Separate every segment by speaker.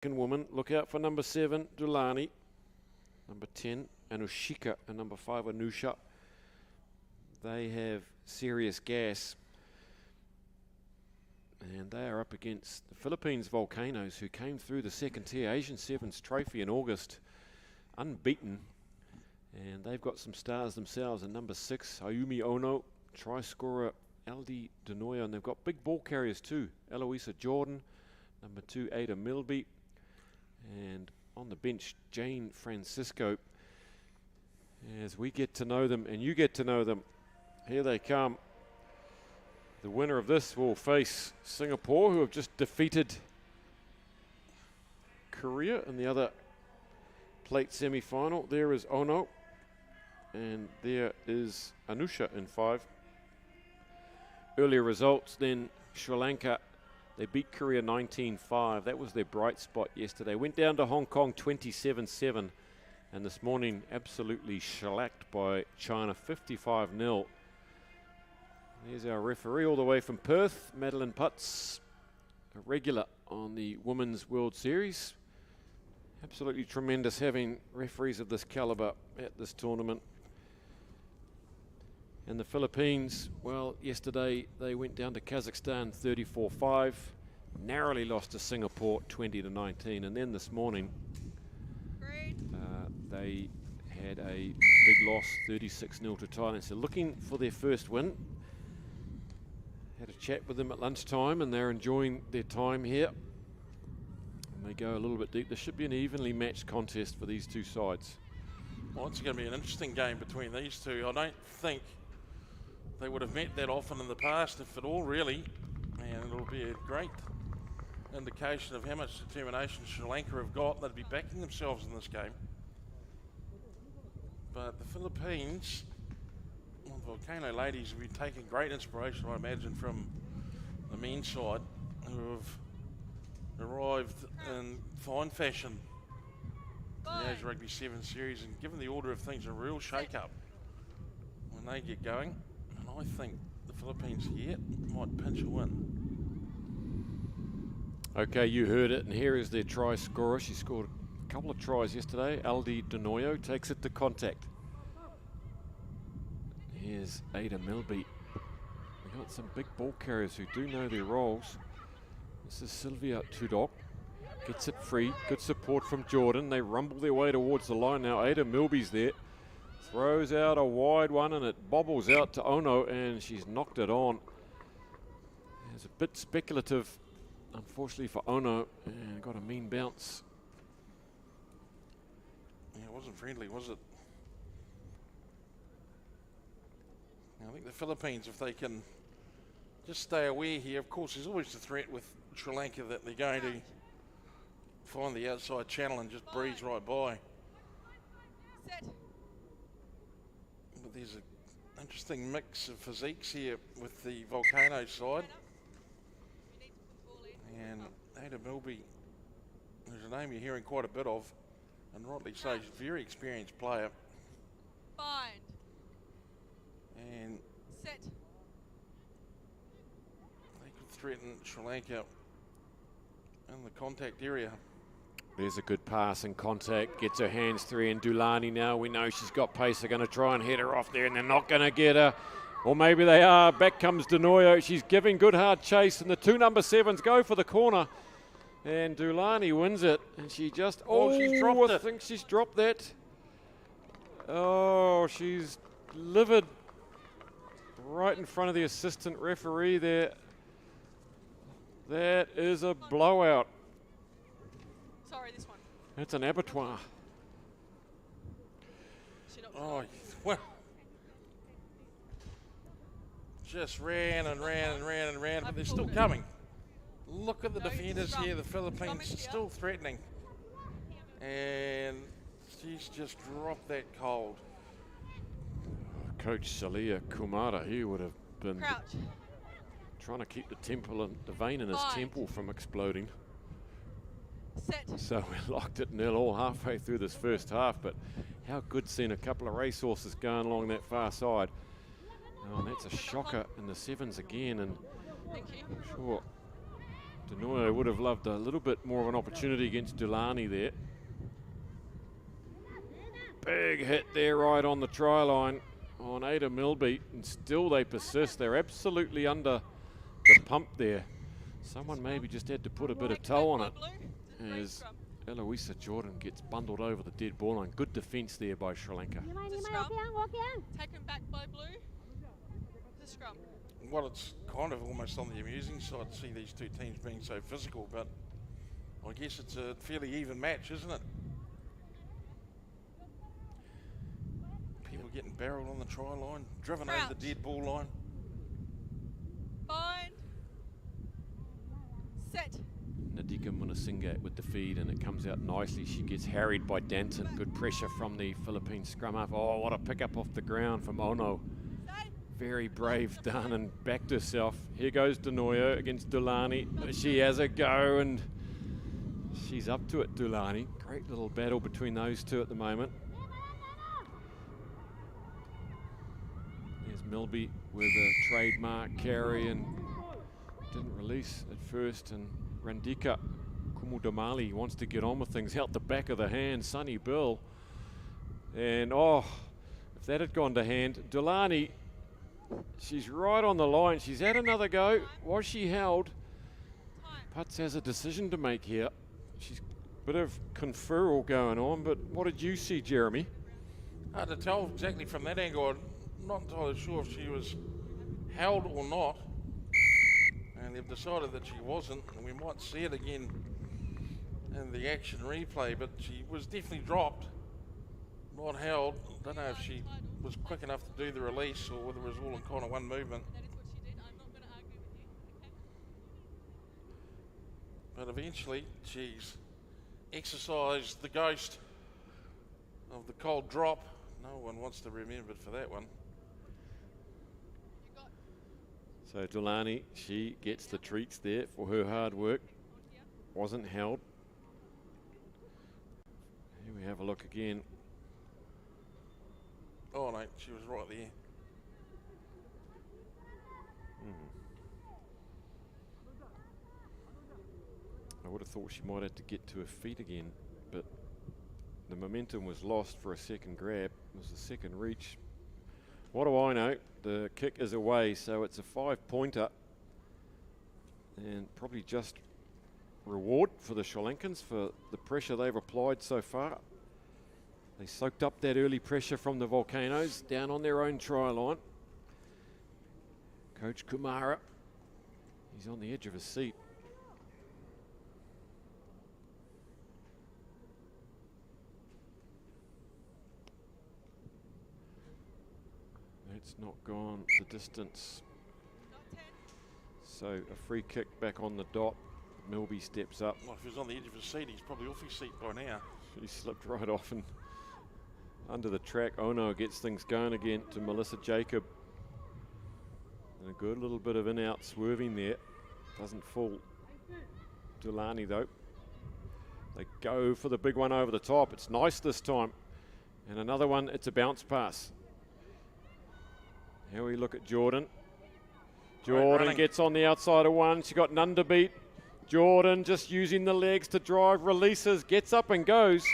Speaker 1: woman. Look out for number 7, Dulani. Number 10, Anushika, and number 5, Anusha. They have serious gas. And they are up against the Philippines Volcanoes, who came through the second tier Asian Sevens Trophy in August, unbeaten. And they've got some stars themselves. And number 6, Ayumi Ono, try scorer Aldi Denoya. And they've got big ball carriers too. Eloisa Jordan, number 2, Ada Milby. And on the bench, Jane Francisco. As we get to know them and you get to know them, here they come. The winner of this will face Singapore, who have just defeated Korea in the other plate semi-final. There is Ono, and there is Anusha in 5. Earlier results then, Sri Lanka, they beat Korea 19-5. That was their bright spot yesterday. Went down to Hong Kong 27-7, and this morning absolutely shellacked by China 55-0. There's our referee all the way from Perth, Madeline Putz, a regular on the Women's World Series. Absolutely tremendous having referees of this caliber at this tournament. And the Philippines, well, yesterday they went down to Kazakhstan 34-5, narrowly lost to Singapore 20-19, and then this morning they had a big loss, 36-0 to Thailand. So looking for their first win. Had a chat with them at lunchtime, and they're enjoying their time here. And they go a little bit deep. There should be an evenly matched contest for these two sides.
Speaker 2: Well, it's going to be an interesting game between these two. I don't think they would have met that often in the past, if at all, really. And it'll be a great indication of how much determination Sri Lanka have got. They'd be backing themselves in this game. But the Philippines, well, the Volcano ladies have been taking great inspiration, I imagine, from the men's side, who have arrived in fine fashion in the Asia Rugby 7 Series and given the order of things a real shake-up when they get going. And I think the Philippines here might pinch a win.
Speaker 1: Okay, you heard it, and here is their try scorer. She scored a couple of tries yesterday. Aldi Denoyo takes it to contact. Here's Ada Milby. We've got some big ball carriers who do know their roles. This is Sylvia Tudok. Gets it free. Good support from Jordan. They rumble their way towards the line now. Ada Milby's there. Throws out a wide one, and it bobbles out to Ono, and she's knocked it on. It's a bit speculative, unfortunately, for Ono, and got a mean bounce.
Speaker 2: Yeah, it wasn't friendly, was it? I think the Philippines, if they can just stay aware here, of course, there's always the threat with Sri Lanka that they're going to find the outside channel and just breeze right by. But there's an interesting mix of physiques here with the Volcano side. And Ada Milby, who's a name you're hearing quite a bit of, and rightly so, she's a very experienced player.
Speaker 3: Bind.
Speaker 2: And
Speaker 3: set.
Speaker 2: They could threaten Sri Lanka in the contact area.
Speaker 1: There's a good pass and contact. Gets her hands free, and Dulani now, we know she's got pace. They're going to try and head her off there, and they're not going to get her. Or maybe they are. Back comes Denoyo. She's giving good hard chase, and the 2 number 7s go for the corner. And Dulani wins it, and she just,
Speaker 2: she's dropped it.
Speaker 1: I think she's dropped that. Oh, she's livid right in front of the assistant referee there. That is a blowout.
Speaker 3: Sorry, this one.
Speaker 1: That's an abattoir.
Speaker 2: Oh, well. Just ran and ran and ran and ran, but they're still coming. Look at the defenders here. The Philippines are still threatening. And she's just dropped that cold.
Speaker 1: Coach Salia Kumara, he would have been
Speaker 3: Crouch.
Speaker 1: trying to keep the temple and the vein in his
Speaker 3: Bind.
Speaker 1: temple from exploding.
Speaker 3: Set.
Speaker 1: So we locked it nil all halfway through this first half, but how good seeing a couple of racehorses going along that far side. Oh, and that's a shocker in the 7s again, and
Speaker 3: Thank you.
Speaker 1: sure Denoyo would have loved a little bit more of an opportunity against Dulani there. Big hit there right on the try line on Ada Milby, and still they persist. They're absolutely under the pump there. Someone maybe just had to put a bit of toe on it as Eloisa Jordan gets bundled over the dead ball line. Good defence there by Sri Lanka.
Speaker 3: Taken back by blue. The scrum.
Speaker 2: Well, it's kind of almost on the amusing side to see these two teams being so physical, but I guess it's a fairly even match, isn't it? People getting barreled on the try line, driven over the dead ball line.
Speaker 3: Bind. Set.
Speaker 1: Nadika Munasinga with the feed, and it comes out nicely. She gets harried by Danton. Good pressure from the Philippine scrum half. Oh, what a pickup off the ground from Ono. Very brave done, and backed herself. Here goes Denoyo against Dulani. She has a go, and she's up to it, Dulani. Great little battle between those two at the moment. There's Milby with a trademark carry and didn't release at first, and Randika Kumudamali wants to get on with things. Out the back of the hand, Sunny Bill. And oh, if that had gone to hand, Dulani, she's right on the line. She's had another go. Was she held? Putz has a decision to make here. She's a bit of conferral going on, but what did you see, Jeremy?
Speaker 2: Hard to tell exactly from that angle. I'm not entirely sure if she was held or not. And they've decided that she wasn't, and we might see it again in the action replay, but she was definitely dropped, not held. Don't know if she was quick enough to do the release or whether it was all in kind of one movement.
Speaker 3: That is what she did. I'm not going to argue with you. Okay.
Speaker 2: But eventually she's exercised the ghost of the cold drop. No one wants to be remembered for that one.
Speaker 1: So Dulani, she gets the treats there for her hard work. Wasn't held. Here we have a look again.
Speaker 2: Oh no, she was right there.
Speaker 1: I would have thought she might have to get to her feet again, but the momentum was lost for a second grab. It was the second reach. What do I know? The kick is away, so it's a 5-pointer. And probably just reward for the Sri Lankans for the pressure they've applied so far. They soaked up that early pressure from the Volcanoes down on their own try line. Coach Kumara, he's on the edge of his seat. It's not gone the distance. So a free kick back on the dot. Milby steps up.
Speaker 2: Well, if he was on the edge of his seat, he's probably off his seat by now.
Speaker 1: He slipped right off and under the track. Ono gets things going again to Melissa Jacob. And a good little bit of in-out swerving there. Doesn't fool Dulani though. They go for the big one over the top. It's nice this time. And another one, it's a bounce pass. Here we look at Jordan. Jordan gets on the outside of one. She got none to beat. Jordan just using the legs to drive, releases, gets up and goes.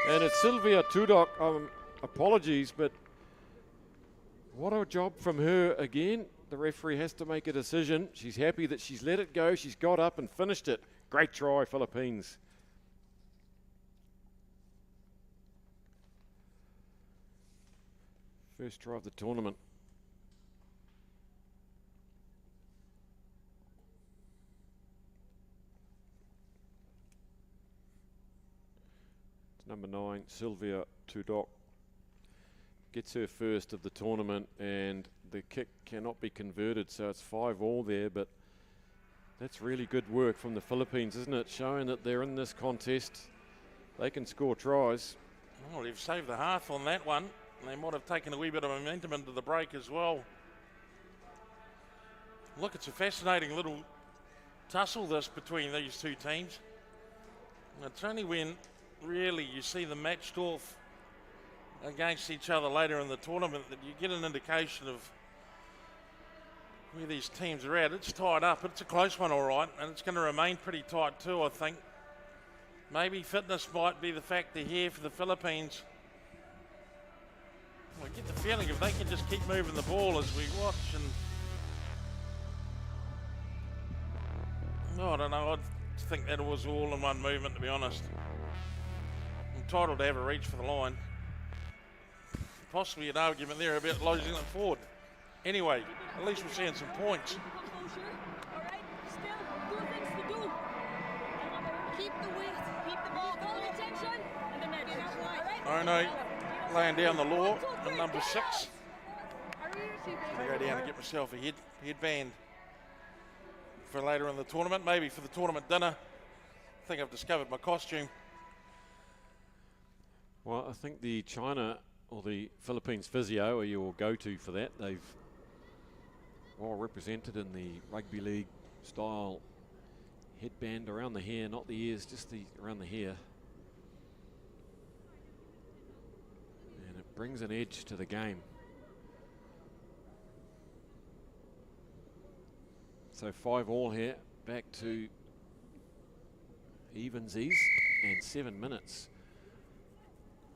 Speaker 1: And it's Sylvia Tudok. Apologies, but what a job from her again. The referee has to make a decision. She's happy that she's let it go. She's got up and finished it. Great try, Philippines. First try of the tournament. Number 9, Sylvia Tudok, gets her first of the tournament, and the kick cannot be converted, so it's 5-all there, but that's really good work from the Philippines, isn't it? Showing that they're in this contest. They can score tries.
Speaker 2: Well, they've saved the half on that one. They might have taken a wee bit of momentum into the break as well. Look, it's a fascinating little tussle this between these two teams. And it's only when really you see them matched off against each other later in the tournament that you get an indication of where these teams are at. It's tied up. It's a close one, all right, and it's going to remain pretty tight too, I think. Maybe fitness might be the factor here for the Philippines. I get the feeling if they can just keep moving the ball as we watch, and I don't know, I think that was all in one movement, to be honest. Entitled to have a reach for the line. Possibly an argument there about losing it forward. Anyway, at least we're seeing some points.
Speaker 4: Alright, still, 2 things to do. Keep the weight, keep the ball, hold attention, and then get out wide.
Speaker 2: Oh no, laying down the law in number 6. I go down and get myself a headband for later in the tournament, maybe for the tournament dinner. I think I've discovered my costume.
Speaker 1: Well, I think the China or the Philippines physio are your go-to for that. They've well represented in the rugby league style headband around the hair, not the ears, just around the hair. And it brings an edge to the game. So 5-all here, back to evensies and 7 minutes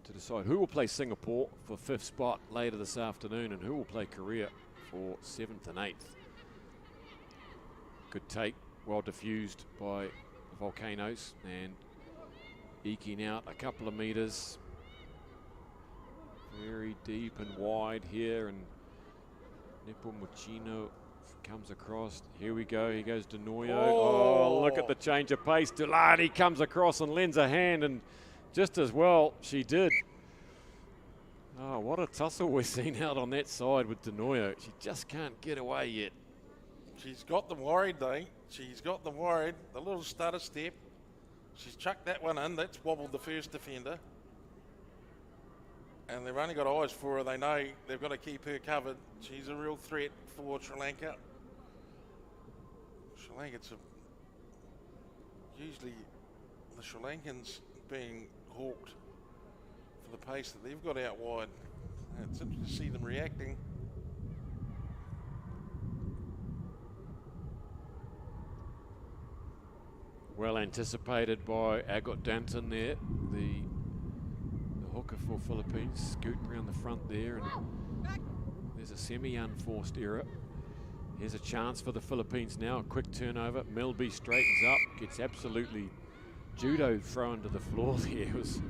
Speaker 1: to decide who will play Singapore for 5th spot later this afternoon and who will play Korea for 7th and 8th. Good take, well diffused by the Volcanoes and eking out a couple of meters. Very deep and wide here, and Nepomuceno comes across. Here we go, here goes Denoyo. Oh, look at the change of pace. Dulani comes across and lends a hand, and just as well she did. Oh, what a tussle we're seeing out on that side with Denoyo. She just can't get away yet.
Speaker 2: She's got them worried though. She's got them worried. The little stutter step. She's chucked that one in. That's wobbled the first defender. And they've only got eyes for her. They know they've got to keep her covered. She's a real threat for Sri Lanka. Sri Lanka's usually the Sri Lankans being hawked for the pace that they've got out wide. And it's interesting to see them reacting.
Speaker 1: Well anticipated by Agot Danton there, the hooker for Philippines, scooting around the front there, and there's a semi-unforced error. Here's a chance for the Philippines now, a quick turnover. Melby straightens up, gets absolutely judo thrown to the floor there. It was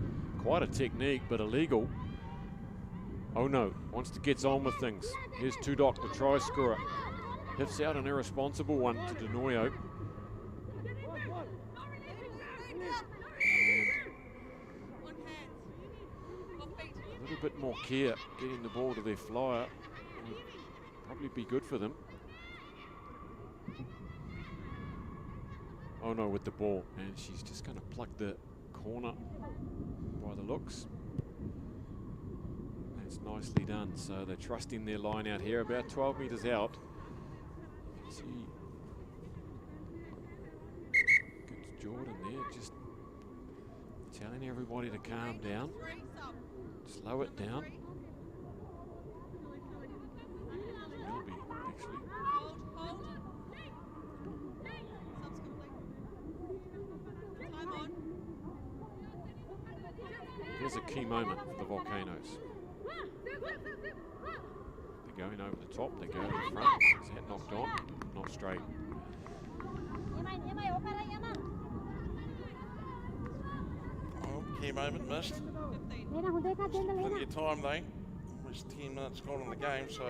Speaker 1: quite a technique, but illegal. Oh no, wants to get on with things. Here's Tudok, the try scorer. Hits out an irresponsible one to Denoyo. A little bit more care getting the ball to their flyer would probably be good for them. Oh no, with the ball, and she's just going to pluck the corner by the looks. That's nicely done. So they're trusting their line out here, about 12 meters out. You can see good Jordan there, just telling everybody to calm down. Slow it down. Melby, actually.
Speaker 3: Hold. Sub's complete. Time on.
Speaker 1: Here's a key moment for the Volcanoes. They're going over the top, they go to the front. Is that knocked on? Not straight.
Speaker 2: Oh, key moment missed.
Speaker 3: 15.
Speaker 2: Plenty of time though. There's 10 minutes gone in the game, so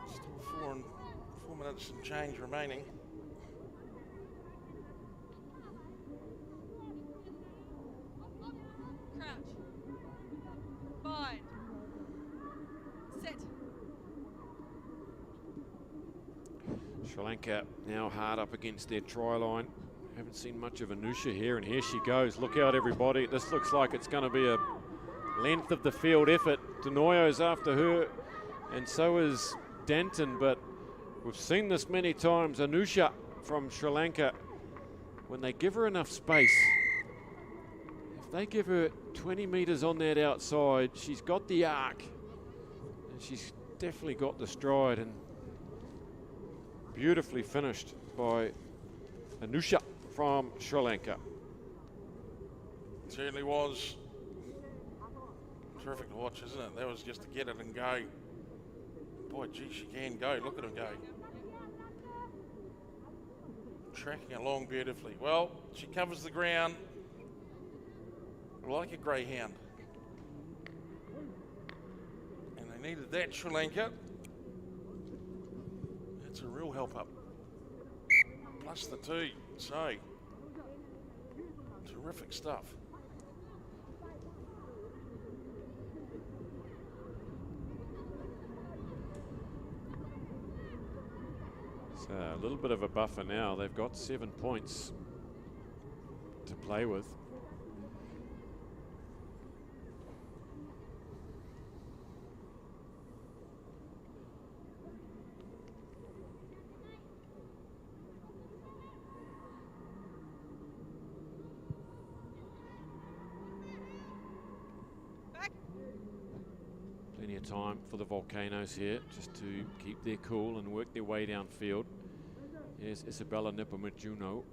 Speaker 2: still 4 minutes and change remaining.
Speaker 3: Crouch. Bind. Sit.
Speaker 1: Sri Lanka now hard up against their try line. Haven't seen much of Anusha here, and here she goes. Look out, everybody. This looks like it's going to be a length of the field effort. Denoyo's after her, and so is Danton, but we've seen this many times. Anusha from Sri Lanka, when they give her enough space, if they give her 20 meters on that outside, she's got the arc, and she's definitely got the stride, and Beautifully finished by Anusha from Sri Lanka.
Speaker 2: Certainly was. Terrific to watch, isn't it? That was just to get it and go. Boy, gee, she can go. Look at her go. Tracking along beautifully. Well, she covers the ground like a greyhound. And they needed that, Sri Lanka. That's a real help up. Plus the 2, so terrific stuff.
Speaker 1: So a little bit of a buffer now. They've got 7 points to play with. Plenty of time for the Volcanoes here just to keep their cool and work their way downfield. Here's Isabella Nipomajuno.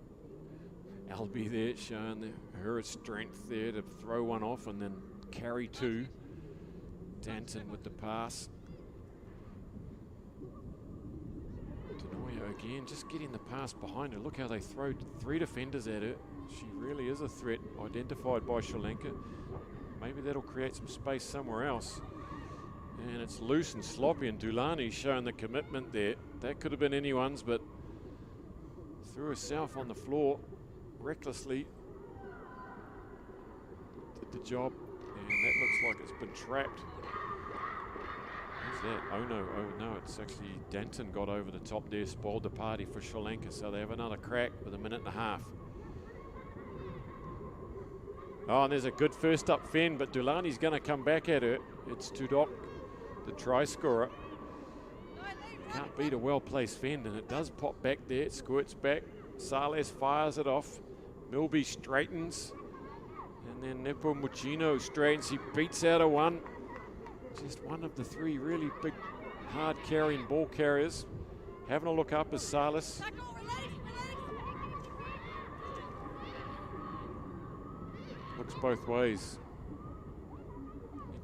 Speaker 1: Albie there showing her strength there to throw one off and then carry 2. Danton with the pass. Denoyo again, just getting the pass behind her. Look how they throw 3 defenders at her. She really is a threat identified by Sri Lanka. Maybe that'll create some space somewhere else. And it's loose and sloppy, and Dulani showing the commitment there. That could have been anyone's, but threw herself on the floor recklessly. Did the job, and that looks like it's been trapped. Who's that? Oh no, it's actually Danton got over the top there, spoiled the party for Sri Lanka, so they have another crack with 1.5 minutes. Oh, and there's a good first up fend, but Dulani's going to come back at her. It's Tudok, the try scorer. Can't beat a well-placed fend, and it does pop back there. It squirts back. Sales fires it off. Milby straightens. And then Nepo Mucino straightens. He beats out a 1. Just one of the 3 really big, hard-carrying ball carriers. Having a look up is Salas. Looks both ways.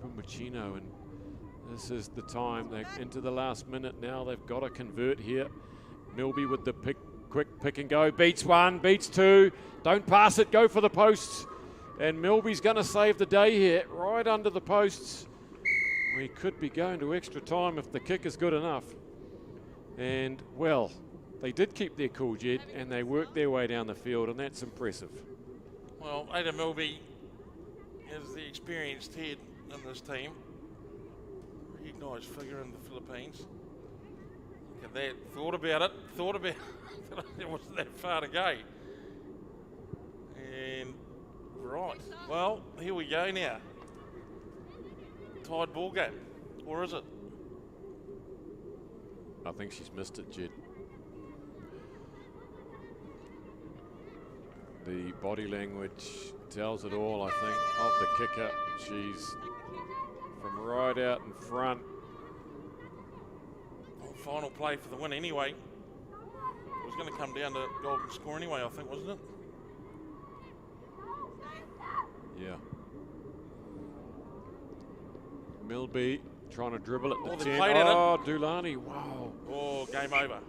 Speaker 1: Nepo Mucino, and this is the time. They're into the last minute now. They've got to convert here. Milby with the quick pick and go. Beats 1, beats 2. Don't pass it, go for the posts. And Milby's going to save the day here, right under the posts. We could be going to extra time if the kick is good enough. And, well, they did keep their cool, Jed, and they worked their way down the field, and that's impressive.
Speaker 2: Well, Ada Milby is the experienced head in this team. Recognised figure in the Philippines. Look at that. Thought about it. It wasn't that far to go. And right. Well, here we go now. Tied ball game. Or is it?
Speaker 1: I think she's missed it, Jed. The body language tells it all, I think, of the kicker. She's from right out in front.
Speaker 2: Well, final play for the win anyway. It was going to come down to golden score anyway, I think, wasn't it?
Speaker 1: Yeah. Milby trying to dribble at the 10.
Speaker 2: Played at
Speaker 1: Oh, Dulani, wow.
Speaker 2: Oh, game over.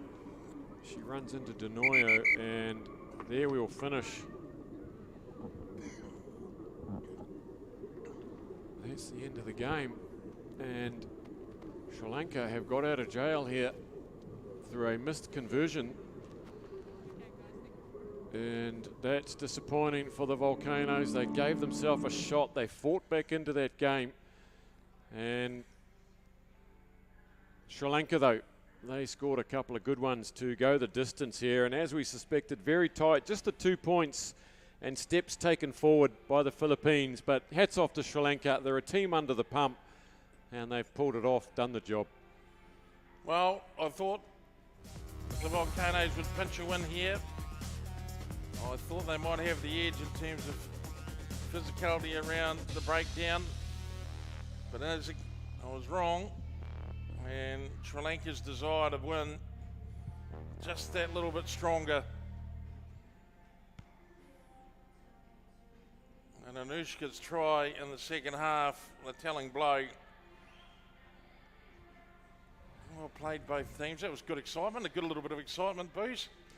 Speaker 1: She runs into Denoyo, and there we'll finish. That's the end of the game. And Sri Lanka have got out of jail here through a missed conversion. And that's disappointing for the Volcanoes. They gave themselves a shot. They fought back into that game. And Sri Lanka, though, they scored a couple of good ones to go the distance here. And as we suspected, very tight, just the 2 points and steps taken forward by the Philippines. But hats off to Sri Lanka. They're a team under the pump, and they've pulled it off, done the job.
Speaker 2: Well, I thought the Volcanoes would pinch a win here. I thought they might have the edge in terms of physicality around the breakdown. But as I was wrong, and Sri Lanka's desire to win just that little bit stronger. And Anushka's try in the second half, the telling blow. Well played both teams. That was good excitement, a good little bit of excitement, Boos.